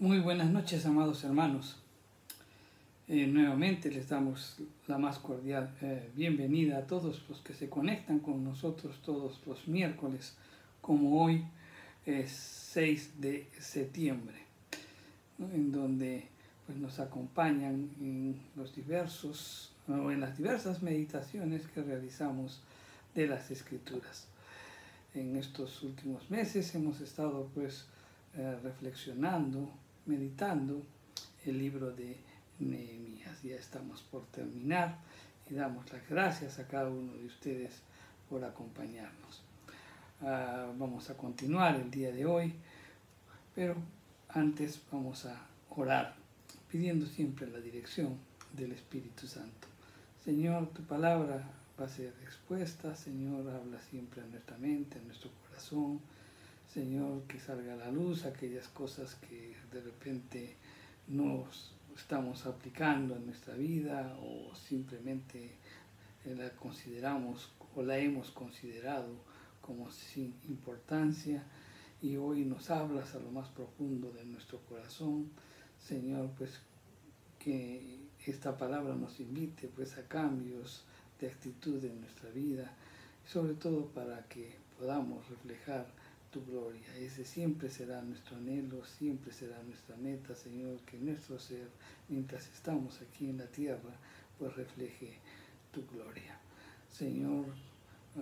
Muy buenas noches, amados hermanos. Nuevamente les damos la más cordial bienvenida a todos los que se conectan con nosotros todos los miércoles, como hoy es 6 de septiembre, ¿no? En donde pues, nos acompañan en en las diversas meditaciones que realizamos de las Escrituras. En estos últimos meses hemos estado reflexionando, meditando el libro de Nehemías. Ya estamos por terminar y damos las gracias a cada uno de ustedes por acompañarnos. Vamos a continuar el día de hoy, pero antes vamos a orar, pidiendo siempre la dirección del Espíritu Santo. Señor, tu palabra va a ser expuesta. Señor, habla siempre a nuestra mente, a nuestro corazón. Señor, que salga a la luz aquellas cosas que de repente no estamos aplicando en nuestra vida o simplemente la consideramos o la hemos considerado como sin importancia, y hoy nos hablas a lo más profundo de nuestro corazón. Señor, pues que esta palabra nos invite pues a cambios de actitud en nuestra vida, sobre todo para que podamos reflejar tu gloria. Ese siempre será nuestro anhelo, siempre será nuestra meta, Señor, que nuestro ser, mientras estamos aquí en la tierra, pues refleje tu gloria. Señor,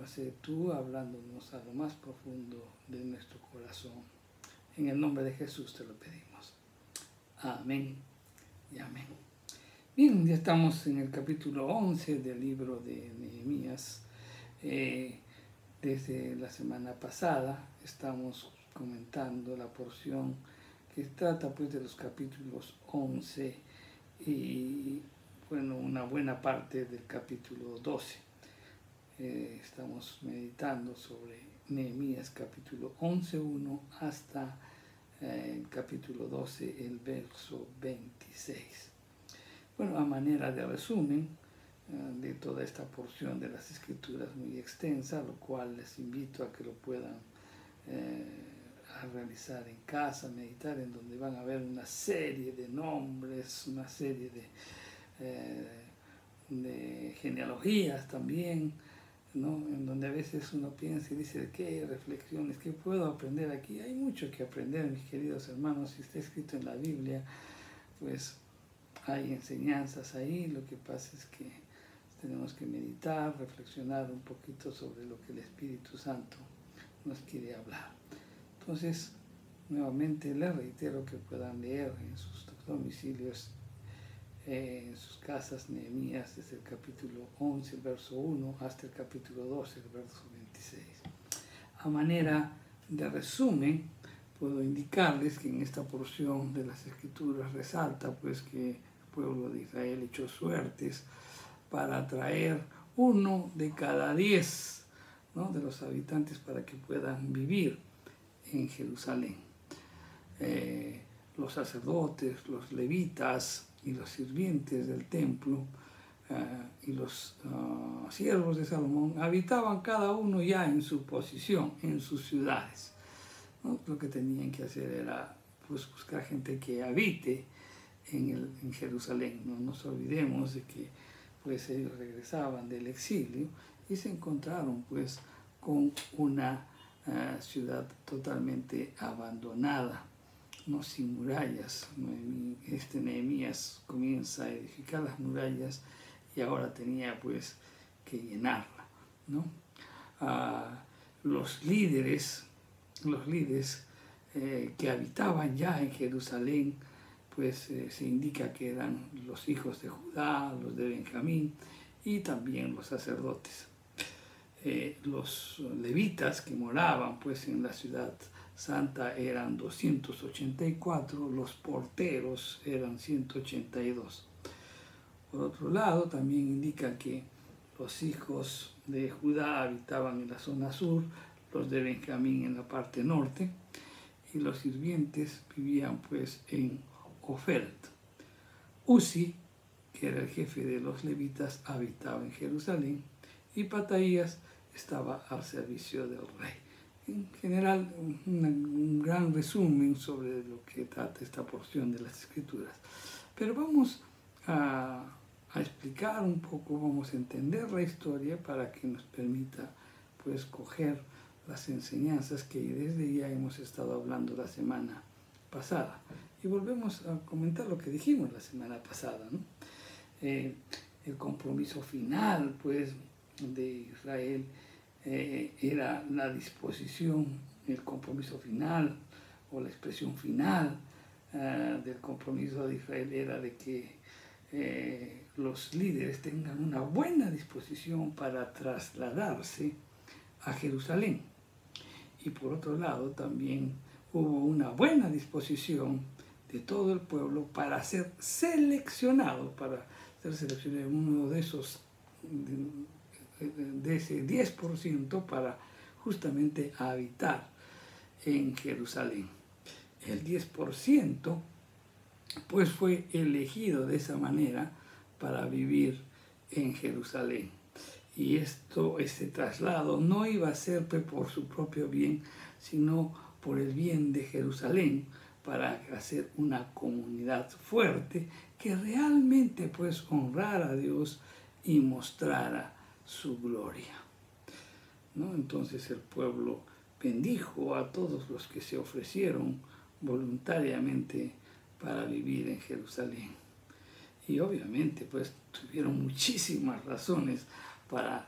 sé tú hablándonos a lo más profundo de nuestro corazón. En el nombre de Jesús te lo pedimos. Amén y amén. Bien, ya estamos en el capítulo 11 del libro de Nehemías. Desde la semana pasada estamos comentando la porción que trata pues de los capítulos 11 y bueno, una buena parte del capítulo 12. Estamos meditando sobre Nehemías capítulo 11:1 hasta el capítulo 12, el verso 26. Bueno, a manera de resumen de toda esta porción de las Escrituras muy extensa, lo cual les invito a que lo puedan a realizar en casa, meditar, en donde van a ver una serie de nombres, una serie de genealogías también, ¿no? En donde a veces uno piensa y dice, ¿qué reflexiones, qué puedo aprender aquí? Hay mucho que aprender, mis queridos hermanos. Si está escrito en la Biblia, pues hay enseñanzas ahí. Lo que pasa es que tenemos que meditar, reflexionar un poquito sobre lo que el Espíritu Santo nos quiere hablar. Entonces, nuevamente les reitero que puedan leer en sus domicilios, en sus casas, Nehemías desde el capítulo 11, el verso 1, hasta el capítulo 12, el verso 26. A manera de resumen, puedo indicarles que en esta porción de las Escrituras resalta pues que el pueblo de Israel echó suertes para atraer 1 de cada 10, ¿no?, de los habitantes para que puedan vivir en Jerusalén. Los sacerdotes, los levitas y los sirvientes del templo y los siervos de Salomón habitaban cada uno ya en su posición, en sus ciudades, ¿no? Lo que tenían que hacer era pues, buscar gente que habite en Jerusalén. No nos olvidemos de que pues ellos regresaban del exilio y se encontraron pues con una ciudad totalmente abandonada, no, sin murallas. Nehemías comienza a edificar las murallas y ahora tenía pues que llenarla, ¿no? Los líderes que habitaban ya en Jerusalén, pues se indica que eran los hijos de Judá, los de Benjamín y también los sacerdotes. Los levitas que moraban pues en la ciudad santa eran 284, los porteros eran 182. Por otro lado, también indica que los hijos de Judá habitaban en la zona sur, los de Benjamín en la parte norte, y los sirvientes vivían pues en Ofelt. Uzi, que era el jefe de los levitas, habitaba en Jerusalén, y Pataías estaba al servicio del rey. en general un gran resumen sobre lo que trata esta porción de las Escrituras. Pero vamos a explicar un poco, vamos a entender la historia para que nos permita pues coger las enseñanzas que desde ya hemos estado hablando la semana pasada. Y volvemos a comentar lo que dijimos la semana pasada, ¿no? El compromiso final pues de Israel era la disposición, el compromiso final o la expresión final del compromiso de Israel era de que los líderes tengan una buena disposición para trasladarse a Jerusalén. Y por otro lado también hubo una buena disposición de todo el pueblo para ser seleccionado, uno de esos, de ese 10% para justamente habitar en Jerusalén. El 10% pues fue elegido de esa manera para vivir en Jerusalén. Y ese traslado no iba a ser por su propio bien, sino por el bien de Jerusalén, para hacer una comunidad fuerte que realmente pues honrara a Dios y mostrara su gloria, ¿no? Entonces el pueblo bendijo a todos los que se ofrecieron voluntariamente para vivir en Jerusalén. Y obviamente pues tuvieron muchísimas razones para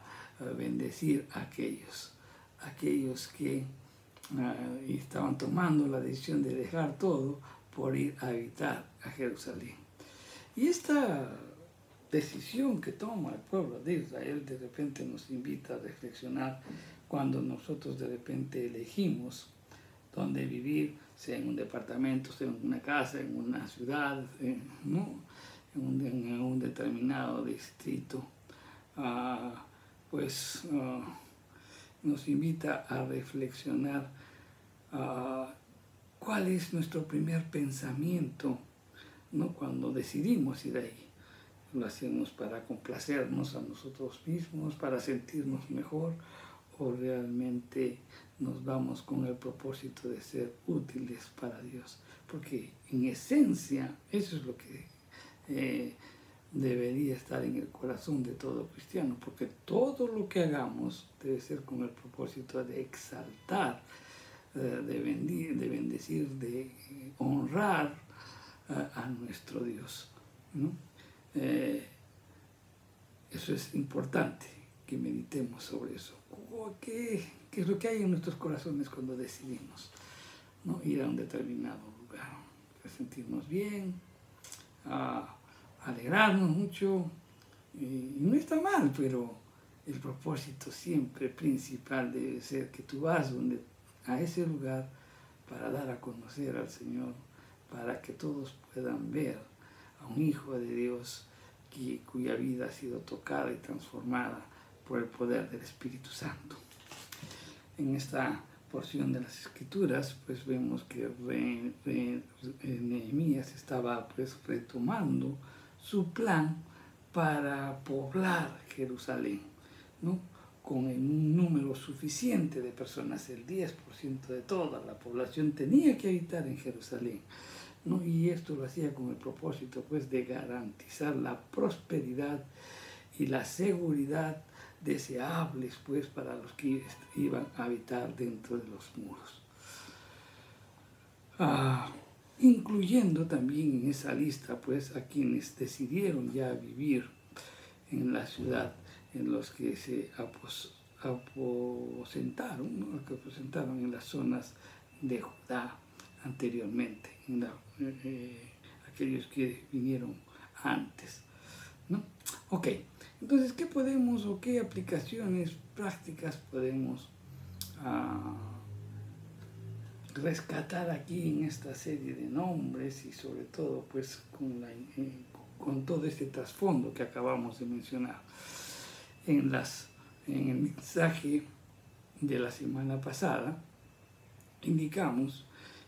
bendecir a aquellos que estaban tomando la decisión de dejar todo por ir a habitar a Jerusalén. Y esta decisión que toma el pueblo de Israel de repente nos invita a reflexionar cuando nosotros de repente elegimos dónde vivir, sea en un departamento, sea en una casa, en una ciudad, ¿no? en un determinado distrito, nos invita a reflexionar cuál es nuestro primer pensamiento, ¿no? Cuando decidimos ir ahí. ¿Lo hacemos para complacernos a nosotros mismos, para sentirnos mejor, o realmente nos vamos con el propósito de ser útiles para Dios? Porque en esencia eso es lo que debería estar en el corazón de todo cristiano, porque todo lo que hagamos debe ser con el propósito de exaltar, de bendecir, de honrar a nuestro Dios, ¿no? Eso es importante, que meditemos sobre eso. ¿Qué es lo que hay en nuestros corazones cuando decidimos, ¿no? Ir a un determinado lugar? A sentirnos bien, a alegrarnos mucho, y no está mal, pero el propósito siempre principal debe ser que tú vas a ese lugar para dar a conocer al Señor, para que todos puedan ver a un hijo de Dios cuya vida ha sido tocada y transformada por el poder del Espíritu Santo. En esta porción de las Escrituras, pues vemos que Nehemías estaba pues retomando su plan para poblar Jerusalén, ¿no? Con un número suficiente de personas, el 10% de toda la población tenía que habitar en Jerusalén, ¿no? Y esto lo hacía con el propósito pues de garantizar la prosperidad y la seguridad deseables pues para los que iban a habitar dentro de los muros. Incluyendo también en esa lista pues a quienes decidieron ya vivir en la ciudad, en los que se aposentaron, ¿no? Que aposentaron en las zonas de Judá anteriormente, aquellos que vinieron antes, ¿no? Ok, entonces, ¿qué podemos o qué aplicaciones prácticas podemos rescatar aquí en esta serie de nombres y sobre todo pues con todo este trasfondo que acabamos de mencionar? En el mensaje de la semana pasada indicamos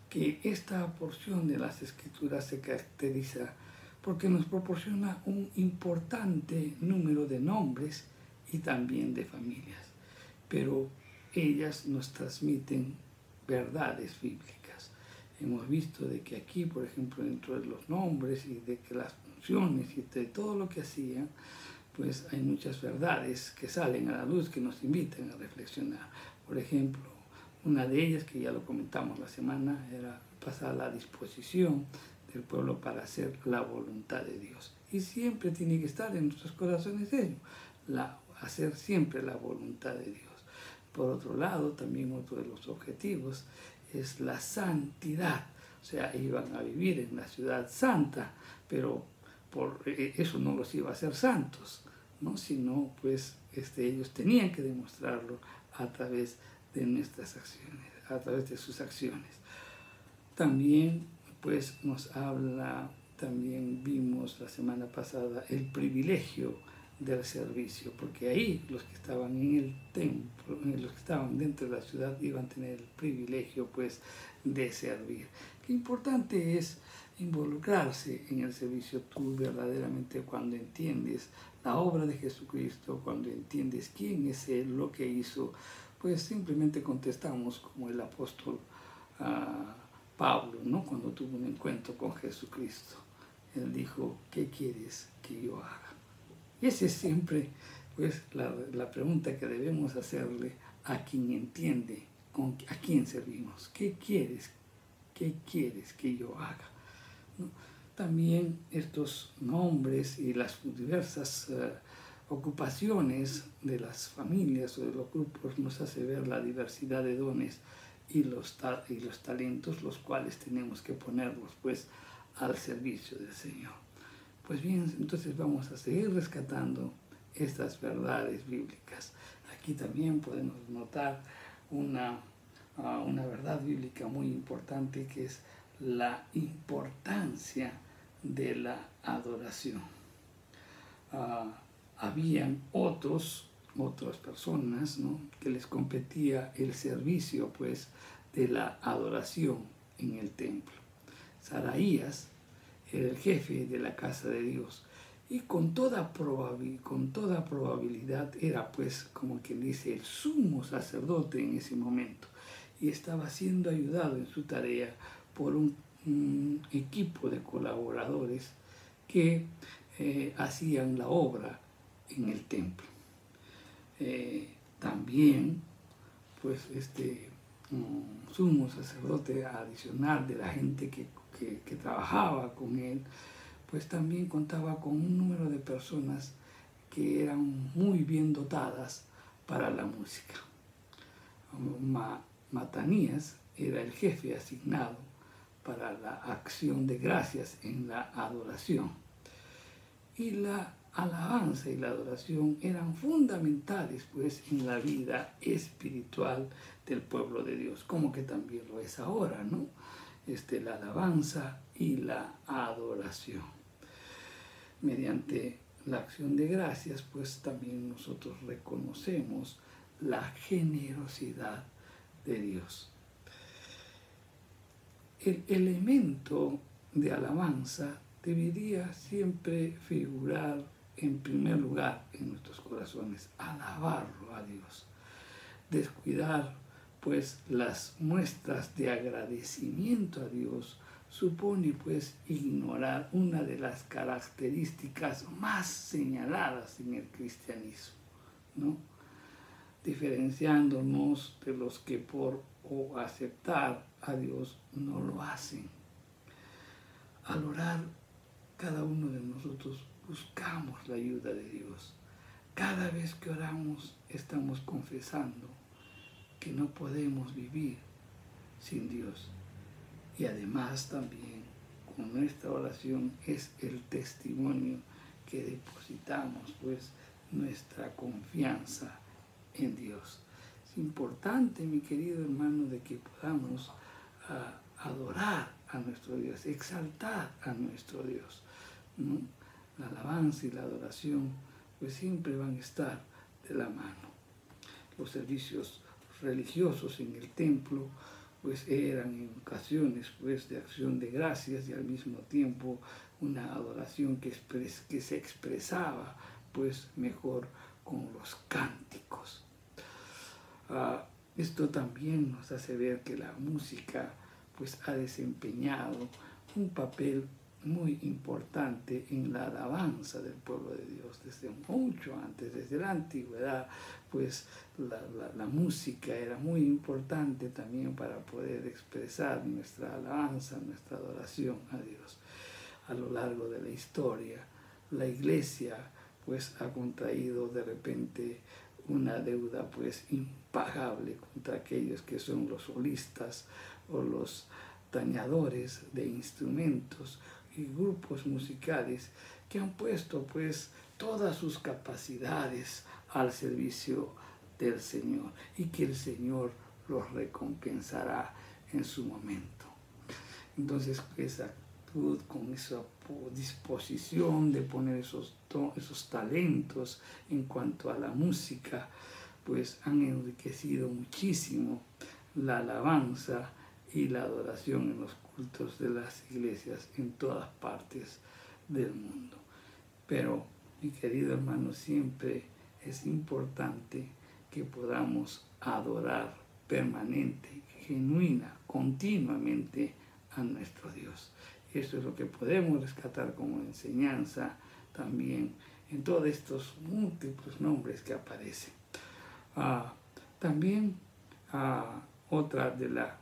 que esta porción de las Escrituras se caracteriza porque nos proporciona un importante número de nombres y también de familias. Pero ellas nos transmiten verdades bíblicas. Hemos visto de que aquí, por ejemplo, dentro de los nombres y de que las funciones y de todo lo que hacían, pues hay muchas verdades que salen a la luz que nos invitan a reflexionar. Por ejemplo, una de ellas, que ya lo comentamos la semana, era pasar a la disposición del pueblo para hacer la voluntad de Dios. Y siempre tiene que estar en nuestros corazones ello, hacer siempre la voluntad de Dios. Por otro lado, también otro de los objetivos es la santidad. O sea, iban a vivir en la ciudad santa, pero por eso no los iba a hacer santos, ¿no? Sino pues ellos tenían que demostrarlo a través de nuestras acciones, a través de sus acciones. También pues nos habla, también vimos la semana pasada el privilegio del servicio, porque ahí los que estaban en el templo, los que estaban dentro de la ciudad iban a tener el privilegio pues de servir. Qué importante es involucrarse en el servicio tú verdaderamente cuando entiendes la obra de Jesucristo, cuando entiendes quién es Él, lo que hizo, pues simplemente contestamos como el apóstol Pablo, ¿no? Cuando tuvo un encuentro con Jesucristo. Él dijo, ¿qué quieres que yo haga? Y esa es siempre pues, la pregunta que debemos hacerle a quien entiende a quién servimos. ¿Qué quieres que yo haga? ¿No? También estos nombres y las diversas ocupaciones de las familias o de los grupos nos hace ver la diversidad de dones y los talentos, los cuales tenemos que ponerlos pues al servicio del Señor. Pues bien, entonces vamos a seguir rescatando estas verdades bíblicas. Aquí también podemos notar una verdad bíblica muy importante, que es la importancia de la adoración. Habían otras personas, ¿no?, que les competía el servicio pues, de la adoración en el templo. Saraías era el jefe de la casa de Dios y con toda probabilidad era pues como quien dice el sumo sacerdote en ese momento, y estaba siendo ayudado en su tarea por un equipo de colaboradores que hacían la obra en el templo. También pues sumo sacerdote adicional de la gente que trabajaba con él, pues también contaba con un número de personas que eran muy bien dotadas para la música. Matanías era el jefe asignado para la acción de gracias en la adoración. Y la alabanza y la adoración eran fundamentales pues en la vida espiritual del pueblo de Dios, como que también lo es ahora, ¿no? La alabanza y la adoración. Mediante la acción de gracias, pues también nosotros reconocemos la generosidad de Dios. El elemento de alabanza debería siempre figurar en primer lugar en nuestros corazones, alabarlo a Dios. Descuidar pues las muestras de agradecimiento a Dios supone pues ignorar una de las características más señaladas en el cristianismo, ¿no? Diferenciándonos de los que por aceptar a Dios no lo hacen. Al orar, cada uno de nosotros buscamos la ayuda de Dios. Cada vez que oramos estamos confesando que no podemos vivir sin Dios. Y además también con nuestra oración es el testimonio que depositamos pues nuestra confianza en Dios. Es importante, mi querido hermano, de que podamos adorar a nuestro Dios, exaltar a nuestro Dios, ¿no? La alabanza y la adoración pues siempre van a estar de la mano. Los servicios religiosos en el templo pues eran en ocasiones pues de acción de gracias y al mismo tiempo una adoración que se expresaba pues mejor con los cánticos. esto también nos hace ver que la música pues ha desempeñado un papel muy importante en la alabanza del pueblo de Dios desde mucho antes, desde la antigüedad, pues la música era muy importante también para poder expresar nuestra alabanza, nuestra adoración a Dios. A lo largo de la historia, la iglesia pues ha contraído de repente una deuda pues impagable contra aquellos que son los solistas o los tañadores de instrumentos y grupos musicales que han puesto pues todas sus capacidades al servicio del Señor y que el Señor los recompensará en su momento. Entonces esa actitud, con esa disposición de poner esos talentos en cuanto a la música, pues han enriquecido muchísimo la alabanza y la adoración en los cultos de las iglesias en todas partes del mundo. Pero, mi querido hermano, siempre es importante que podamos adorar permanente, genuina, continuamente a nuestro Dios. Eso es lo que podemos rescatar como enseñanza también en todos estos múltiples nombres que aparecen. También otra de las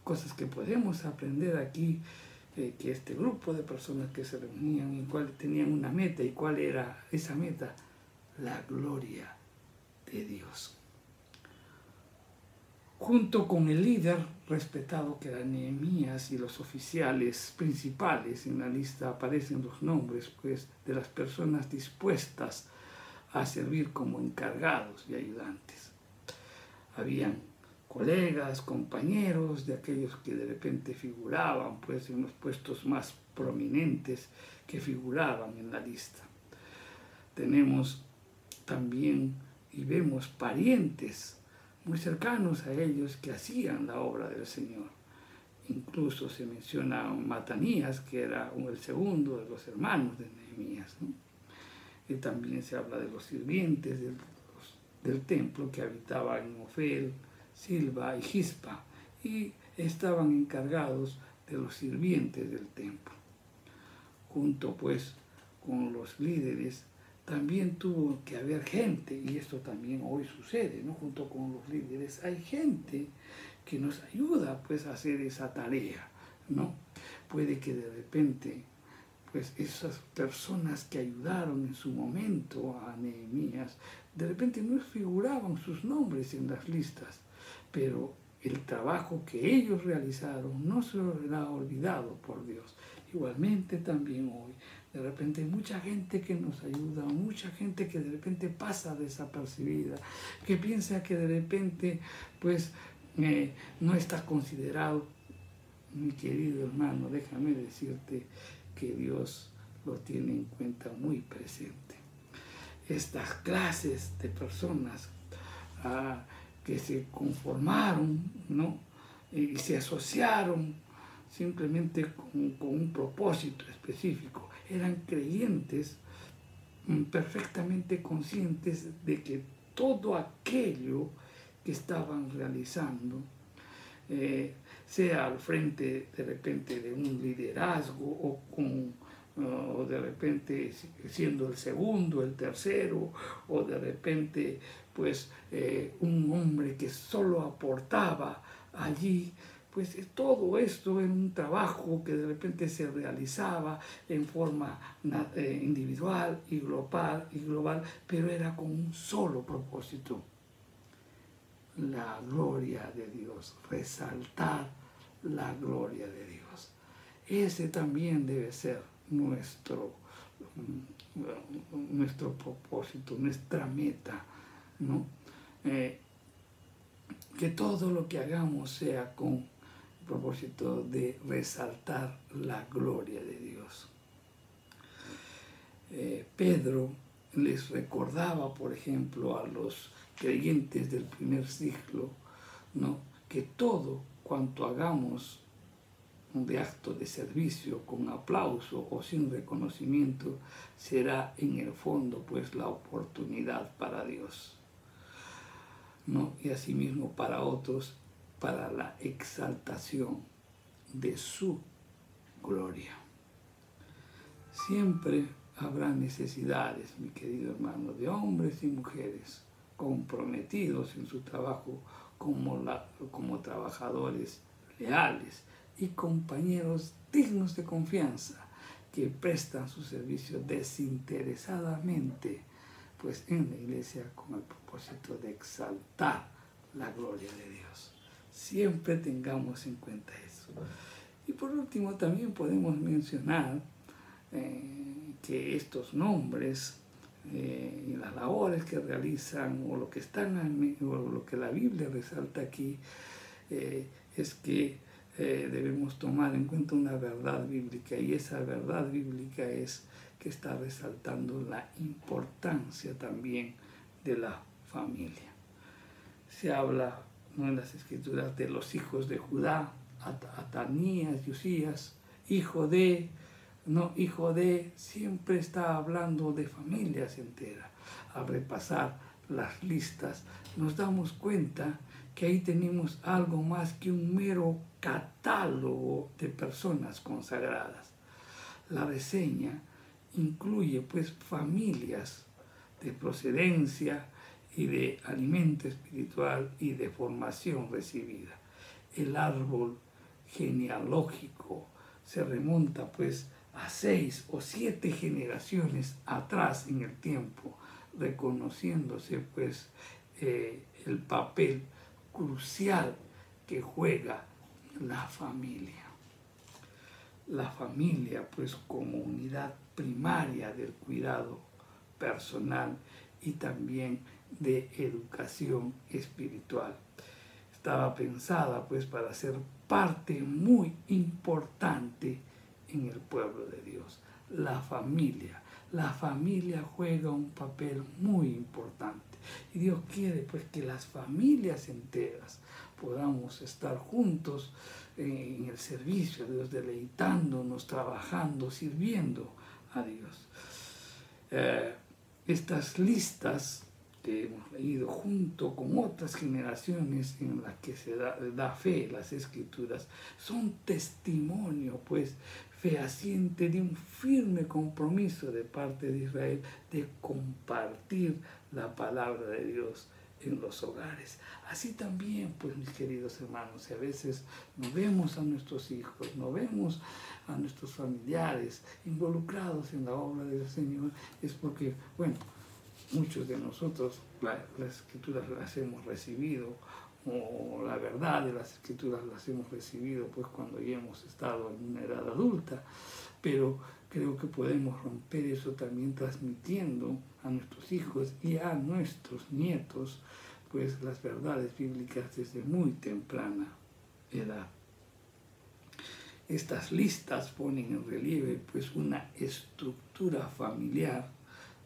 cosas que podemos aprender aquí, que este grupo de personas que se reunían y cuál tenían una meta, y cuál era esa meta, la gloria de Dios. Junto con el líder respetado que era Nehemías y los oficiales principales, en la lista aparecen los nombres pues, de las personas dispuestas a servir como encargados y ayudantes. Habían colegas, compañeros de aquellos que de repente figuraban pues, en los puestos más prominentes que figuraban en la lista. Tenemos también y vemos parientes muy cercanos a ellos que hacían la obra del Señor. Incluso se menciona a Matanías, que era el segundo de los hermanos de Nehemías, ¿no? Y también se habla de los sirvientes del templo que habitaban en Ofel, Silva y Gispa, y estaban encargados de los sirvientes del templo. Junto pues con los líderes también tuvo que haber gente, y esto también hoy sucede, ¿no? Junto con los líderes hay gente que nos ayuda pues a hacer esa tarea, ¿no? Puede que de repente pues esas personas que ayudaron en su momento a Nehemías, de repente no figuraban sus nombres en las listas, pero el trabajo que ellos realizaron no será olvidado por Dios. Igualmente también hoy, de repente hay mucha gente que nos ayuda, mucha gente que de repente pasa desapercibida, que piensa que de repente pues no está considerado. Mi querido hermano, déjame decirte que Dios lo tiene en cuenta muy presente. Estas clases de personas que se conformaron, ¿no? Y se asociaron simplemente con un propósito específico. Eran creyentes perfectamente conscientes de que todo aquello que estaban realizando, sea al frente de repente de un liderazgo o de repente siendo el segundo, el tercero, o de repente pues un hombre que solo aportaba allí, pues todo esto era un trabajo que de repente se realizaba en forma individual y global, pero era con un solo propósito: la gloria de Dios, resaltar la gloria de Dios. Ese también debe ser nuestro propósito, nuestra meta, ¿no? Que todo lo que hagamos sea con el propósito de resaltar la gloria de Dios. Pedro les recordaba, por ejemplo, a los creyentes del primer siglo, ¿no?, que todo cuanto hagamos de acto de servicio, con aplauso o sin reconocimiento, será en el fondo pues la oportunidad para Dios. ¿no? Y asimismo para otros, para la exaltación de su gloria. Siempre habrá necesidades, mi querido hermano, de hombres y mujeres comprometidos en su trabajo como trabajadores leales y compañeros dignos de confianza que prestan su servicio desinteresadamente, pues en la iglesia con el propósito de exaltar la gloria de Dios. Siempre tengamos en cuenta eso. Y por último también podemos mencionar que estos nombres y las labores que realizan o lo que o lo que la Biblia resalta aquí es que debemos tomar en cuenta una verdad bíblica, y esa verdad bíblica es que está resaltando la importancia también de la familia. Se habla, ¿no?, en las escrituras de los hijos de Judá, Atanías y Usías, hijo de, siempre está hablando de familias enteras. Al repasar las listas nos damos cuenta que ahí tenemos algo más que un mero catálogo de personas consagradas. La reseña incluye pues familias de procedencia y de alimento espiritual y de formación recibida. El árbol genealógico se remonta pues a 6 o 7 generaciones atrás en el tiempo, reconociéndose pues el papel crucial que juega la familia. La familia pues como unidad primaria del cuidado personal y también de educación espiritual. Estaba pensada pues para ser parte muy importante en el pueblo de Dios. La familia juega un papel muy importante. Y Dios quiere pues que las familias enteras podamos estar juntos en el servicio de Dios, deleitándonos, trabajando, sirviendo a Dios. Estas listas que hemos leído junto con otras generaciones en las que se da fe las escrituras son testimonio pues fehaciente de un firme compromiso de parte de Israel de compartir la palabra de Dios en los hogares. Así también, pues mis queridos hermanos, a veces no vemos a nuestros hijos, no vemos a nuestros familiares involucrados en la obra del Señor, es porque, bueno, muchos de nosotros las escrituras las hemos recibido, o la verdad de las escrituras las hemos recibido pues cuando ya hemos estado en una edad adulta, pero creo que podemos romper eso también transmitiendo a nuestros hijos y a nuestros nietos pues las verdades bíblicas desde muy temprana edad. Estas listas ponen en relieve pues una estructura familiar,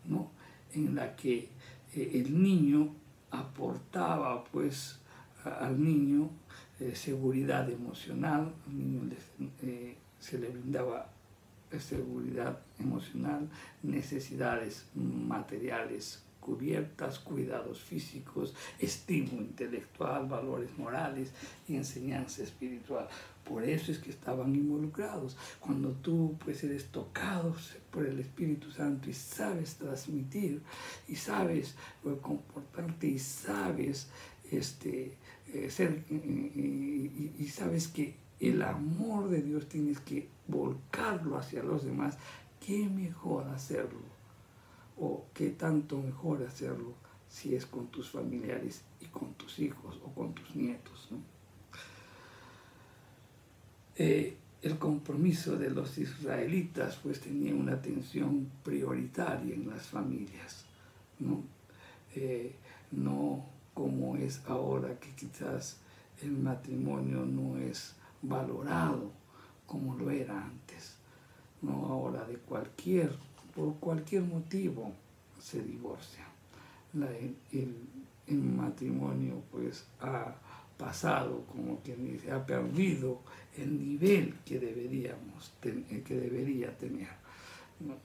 ¿no?, en la que el niño aportaba pues al niño seguridad emocional, al niño se le brindaba seguridad emocional, necesidades materiales cubiertas, cuidados físicos, estímulo intelectual, valores morales y enseñanza espiritual. Por eso es que estaban involucrados. Cuando tú pues eres tocado por el Espíritu Santo y sabes transmitir y sabes comportarte y sabes ser y sabes que el amor de Dios tienes que volcarlo hacia los demás, qué mejor hacerlo, o qué tanto mejor hacerlo si es con tus familiares y con tus hijos o con tus nietos, ¿no? El compromiso de los israelitas pues tenía una atención prioritaria en las familias, ¿no? No como es ahora, que quizás el matrimonio no es valorado como lo era antes, ¿no? Ahora por cualquier motivo se divorcia. El matrimonio pues ha pasado, como quien dice, ha perdido el nivel que debería tener, ¿no?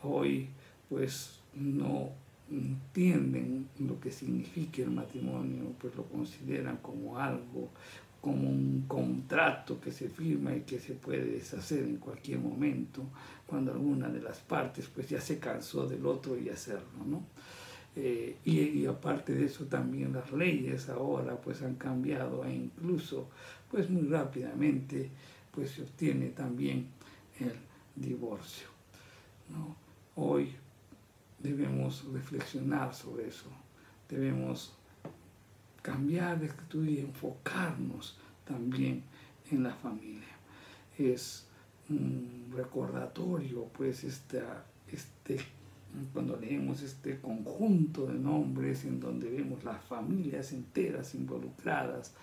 Hoy pues no entienden lo que significa el matrimonio, pues lo consideran como algo, como un contrato que se firma y que se puede deshacer en cualquier momento, cuando alguna de las partes pues ya se cansó del otro y hacerlo, ¿no? Y aparte de eso también las leyes ahora pues han cambiado e incluso pues muy rápidamente pues se obtiene también el divorcio, ¿no? Hoy debemos reflexionar sobre eso, debemos cambiar de actitud y enfocarnos también en la familia. Es un recordatorio, pues, cuando leemos este conjunto de nombres en donde vemos las familias enteras involucradas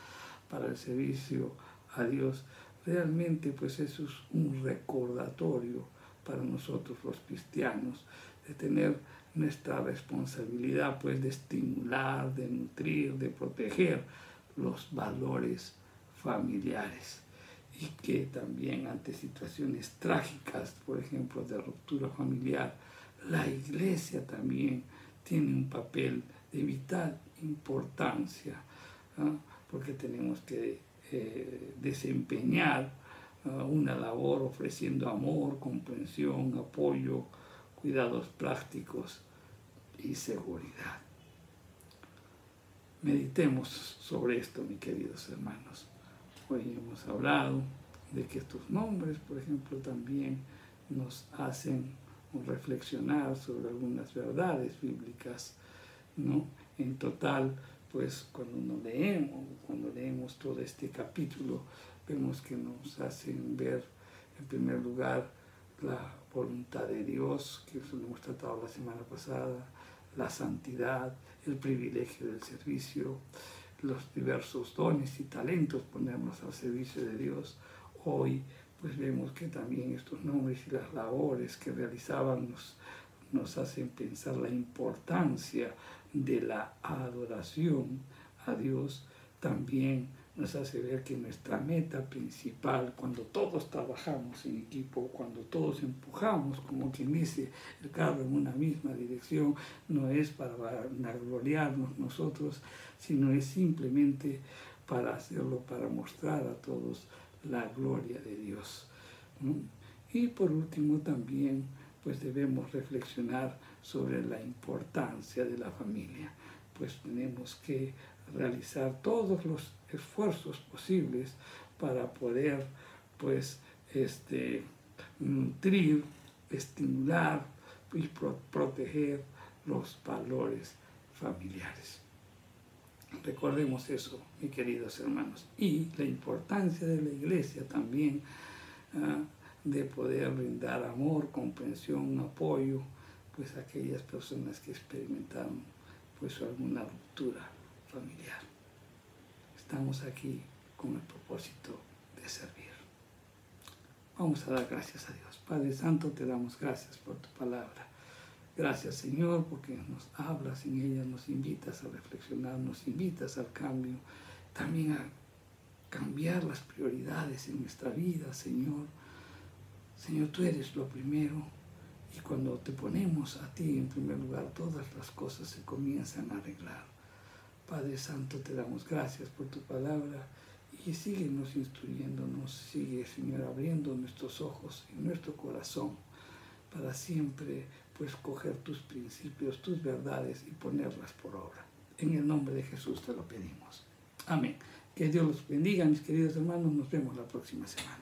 para el servicio a Dios, realmente pues eso es un recordatorio para nosotros los cristianos de tener nuestra responsabilidad pues de estimular, de nutrir, de proteger los valores familiares y que también ante situaciones trágicas, por ejemplo, de ruptura familiar, la Iglesia también tiene un papel de vital importancia, ¿no? Porque tenemos que desempeñar una labor ofreciendo amor, comprensión, apoyo, cuidados prácticos y seguridad. Meditemos sobre esto, mis queridos hermanos. Hoy hemos hablado de que estos nombres, por ejemplo, también nos hacen reflexionar sobre algunas verdades bíblicas, ¿no? En total, pues cuando leemos todo este capítulo, vemos que nos hacen ver, en primer lugar, la voluntad de Dios, que eso lo hemos tratado la semana pasada, la santidad, el privilegio del servicio, los diversos dones y talentos, ponernos al servicio de Dios. Hoy pues vemos que también estos nombres y las labores que realizaban nos hacen pensar la importancia de la adoración a Dios. También nos hace ver que nuestra meta principal, cuando todos trabajamos en equipo, cuando todos empujamos, como quien dice, el carro en una misma dirección, no es para vanagloriarnos nosotros, sino es simplemente para hacerlo, para mostrar a todos la gloria de Dios, ¿no? Y por último también pues debemos reflexionar sobre la importancia de la familia, pues tenemos que realizar todos los esfuerzos posibles para poder pues nutrir, estimular y proteger los valores familiares. Recordemos eso, mis queridos hermanos, y la importancia de la Iglesia también, de poder brindar amor, comprensión, apoyo, pues a aquellas personas que experimentaron pues alguna ruptura familiar. Estamos aquí con el propósito de servir. Vamos a dar gracias a Dios. Padre Santo, te damos gracias por tu palabra. Gracias, Señor, porque nos hablas en ella, nos invitas a reflexionar, nos invitas al cambio, también a cambiar las prioridades en nuestra vida, Señor. Señor, tú eres lo primero y cuando te ponemos a ti en primer lugar, todas las cosas se comienzan a arreglar. Padre Santo, te damos gracias por tu palabra y síguenos instruyéndonos, sigue, Señor, abriendo nuestros ojos y nuestro corazón para siempre pues coger tus principios, tus verdades y ponerlas por obra. En el nombre de Jesús te lo pedimos. Amén. Que Dios los bendiga, mis queridos hermanos. Nos vemos la próxima semana.